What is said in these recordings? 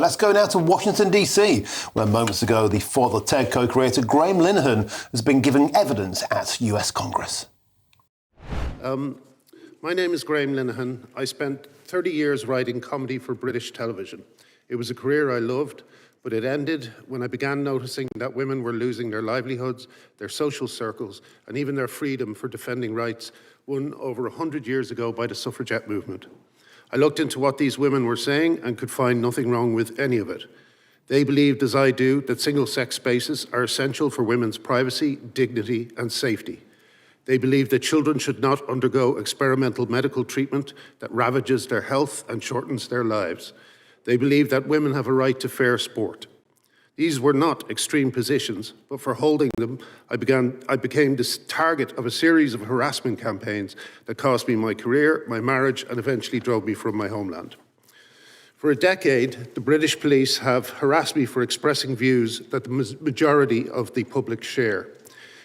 Let's go now to Washington, D.C., where moments ago the Father Ted co-creator Graham Linehan has been giving evidence at US Congress. My name is Graham Linehan. I spent 30 years writing comedy for British television. It was a career I loved, but it ended when I began noticing that women were losing their livelihoods, their social circles, and even their freedom for defending rights won over 100 years ago by the suffragette movement. I looked into what these women were saying and could find nothing wrong with any of it. They believed, as I do, that single-sex spaces are essential for women's privacy, dignity, and safety. They believed that children should not undergo experimental medical treatment that ravages their health and shortens their lives. They believed that women have a right to fair sport. These were not extreme positions, but for holding them, I became the target of a series of harassment campaigns that cost me my career, my marriage, and eventually drove me from my homeland. For a decade, the British police have harassed me for expressing views that the majority of the public share.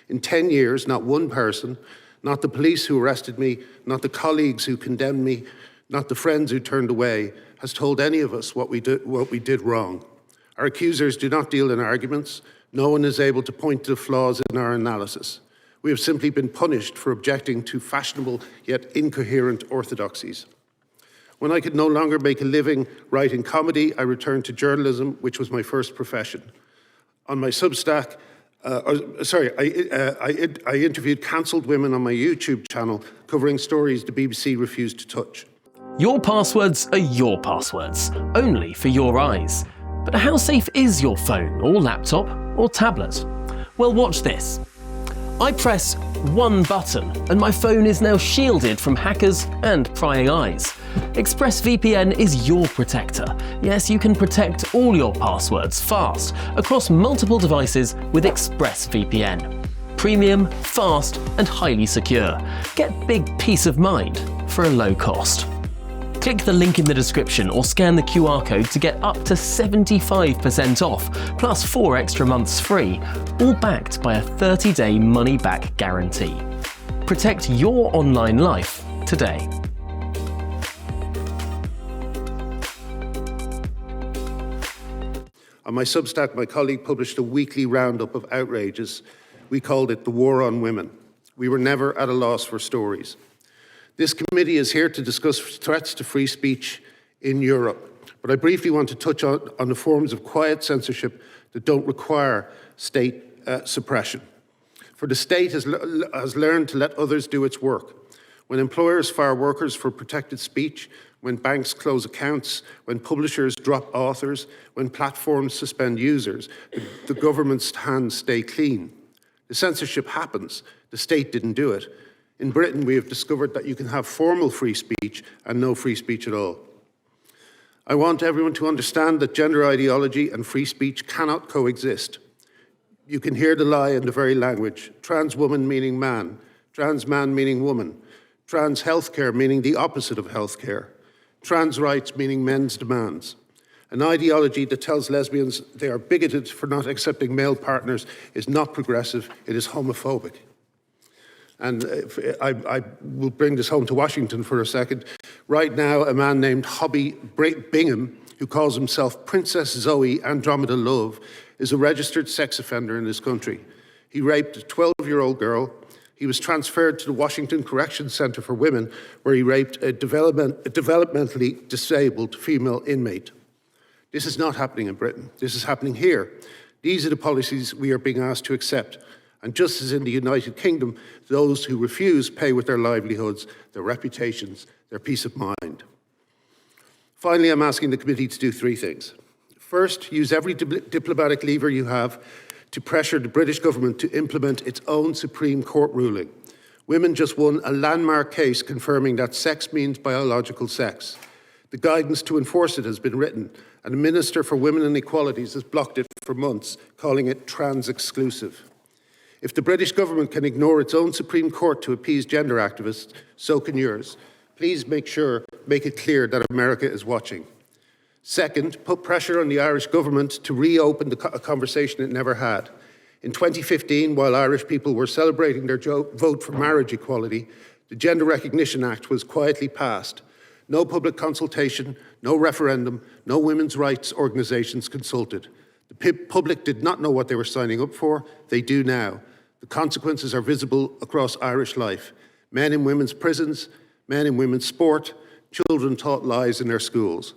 In 10 years, not one person, not the police who arrested me, not the colleagues who condemned me, not the friends who turned away, has told any of us what we did wrong. Our accusers do not deal in arguments. No one is able to point to the flaws in our analysis. We have simply been punished for objecting to fashionable yet incoherent orthodoxies. When I could no longer make a living writing comedy, I returned to journalism, which was my first profession. On my Substack, I interviewed cancelled women on my YouTube channel covering stories the BBC refused to touch. Your passwords are your passwords, only for your eyes. But how safe is your phone or laptop or tablet? Well, watch this. I press one button and my phone is now shielded from hackers and prying eyes. ExpressVPN is your protector. Yes, you can protect all your passwords fast across multiple devices with ExpressVPN. Premium, fast, and highly secure. Get big peace of mind for a low cost. Click the link in the description or scan the QR code to get up to 75% off, plus 4 extra months free, all backed by a 30-day money-back guarantee. Protect your online life today. On my Substack, my colleague published a weekly roundup of outrages. We called it the War on Women. We were never at a loss for stories. This committee is here to discuss threats to free speech in Europe, but I briefly want to touch on the forms of quiet censorship that don't require state suppression. For the state has learned to let others do its work. When employers fire workers for protected speech, when banks close accounts, when publishers drop authors, when platforms suspend users, the government's hands stay clean. The censorship happens. The state didn't do it. In Britain, we have discovered that you can have formal free speech and no free speech at all. I want everyone to understand that gender ideology and free speech cannot coexist. You can hear the lie in the very language. Trans woman meaning man, trans man meaning woman, trans healthcare meaning the opposite of healthcare, trans rights meaning men's demands. An ideology that tells lesbians they are bigoted for not accepting male partners is not progressive, it is homophobic. And I will bring this home to Washington for a second. Right now, a man named Hobby Bingham, who calls himself Princess Zoe Andromeda Love, is a registered sex offender in this country. He raped a 12-year-old girl. He was transferred to the Washington Correction Center for Women, where he raped a developmentally disabled female inmate. This is not happening in Britain. This is happening here. These are the policies we are being asked to accept. And just as in the United Kingdom, those who refuse pay with their livelihoods, their reputations, their peace of mind. Finally, I'm asking the committee to do 3 things. First, use every diplomatic lever you have to pressure the British government to implement its own Supreme Court ruling. Women just won a landmark case confirming that sex means biological sex. The guidance to enforce it has been written, and the Minister for Women and Equalities has blocked it for months, calling it trans-exclusive. If the British government can ignore its own Supreme Court to appease gender activists, so can yours. Please make it clear that America is watching. Second, put pressure on the Irish government to reopen a conversation it never had. In 2015, while Irish people were celebrating their vote for marriage equality, the Gender Recognition Act was quietly passed. No public consultation, no referendum, no women's rights organisations consulted. The public did not know what they were signing up for. They do now. The consequences are visible across Irish life. Men in women's prisons, men in women's sport, children taught lies in their schools.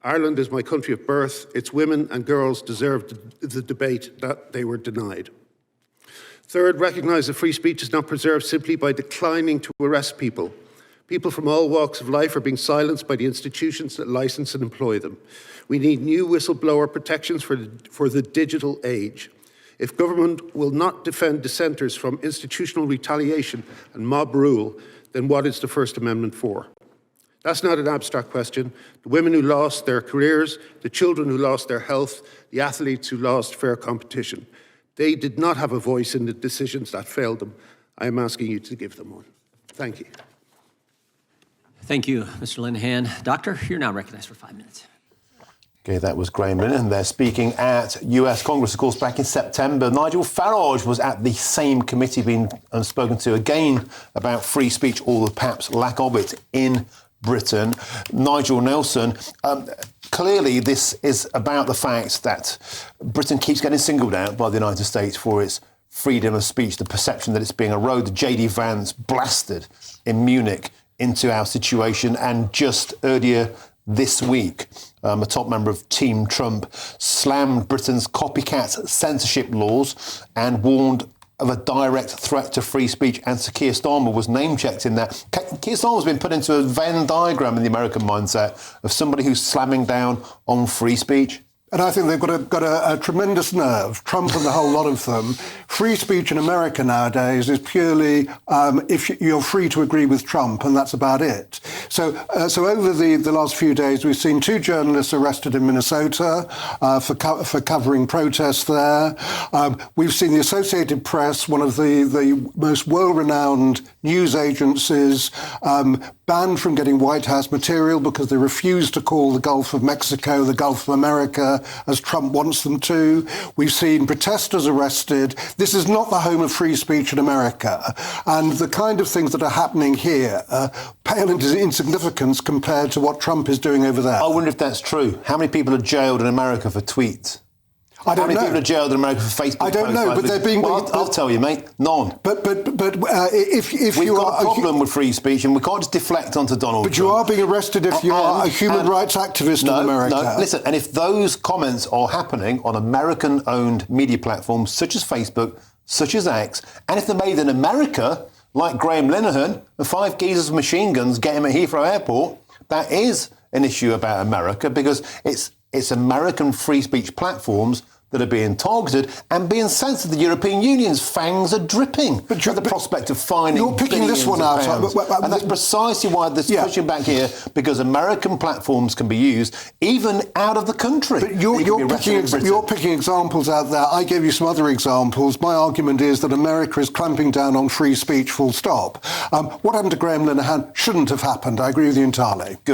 Ireland is my country of birth. Its women and girls deserve the debate that they were denied. Third, recognise that free speech is not preserved simply by declining to arrest people. People from all walks of life are being silenced by the institutions that licence and employ them. We need new whistleblower protections for the digital age. If government will not defend dissenters from institutional retaliation and mob rule, then what is the First Amendment for? That's not an abstract question. The women who lost their careers, the children who lost their health, the athletes who lost fair competition, they did not have a voice in the decisions that failed them. I am asking you to give them one. Thank you. Thank you, Mr. Linehan. Doctor, you're now recognized for 5 minutes. OK, that was Graham Linehan there speaking at US Congress, of course, back in September. Nigel Farage was at the same committee being spoken to again about free speech, or perhaps lack of it, in Britain. Nigel Nelson, clearly this is about the fact that Britain keeps getting singled out by the United States for its freedom of speech, the perception that it's being eroded. J.D. Vance blasted in Munich into our situation, and just earlier this week, a top member of Team Trump slammed Britain's copycat censorship laws and warned of a direct threat to free speech, and Sir Keir Starmer was name-checked in that. Keir Starmer's been put into a Venn diagram in the American mindset of somebody who's slamming down on free speech. And I think they've got a tremendous nerve, Trump and the whole lot of them. Free speech in America nowadays is purely if you're free to agree with Trump, and that's about it. So over the last few days, we've seen 2 journalists arrested in Minnesota for covering protests there. We've seen the Associated Press, one of the most well-renowned news agencies, banned from getting White House material because they refuse to call the Gulf of Mexico the Gulf of America, as Trump wants them to. We've seen protesters arrested. This is not the home of free speech in America. And the kind of things that are happening here pale into insignificance compared to what Trump is doing over there. I wonder if that's true. How many people are jailed in America for tweets? I don't know. How many people are jailed in America for Facebook? I don't know, but they're being... Well, I'll tell you, mate, none. But if We've you got are... a problem with free speech, and we can't just deflect onto Donald Trump. But you are being arrested if you are a human rights activist in America. No, listen, and if those comments are happening on American-owned media platforms such as Facebook, such as X, and if they're made in America, like Graham Linehan, the 5 geezers with machine guns get him at Heathrow Airport, that is an issue about America, because it's American free speech platforms that are being targeted and being censored. The European Union's fangs are dripping at the prospect of fining. You're picking this one out. And that's precisely why this is pushing back here, because American platforms can be used even out of the country. But you're picking examples out there. I gave you some other examples. My argument is that America is clamping down on free speech, full stop. What happened to Graham Linehan shouldn't have happened. I agree with you entirely. Good.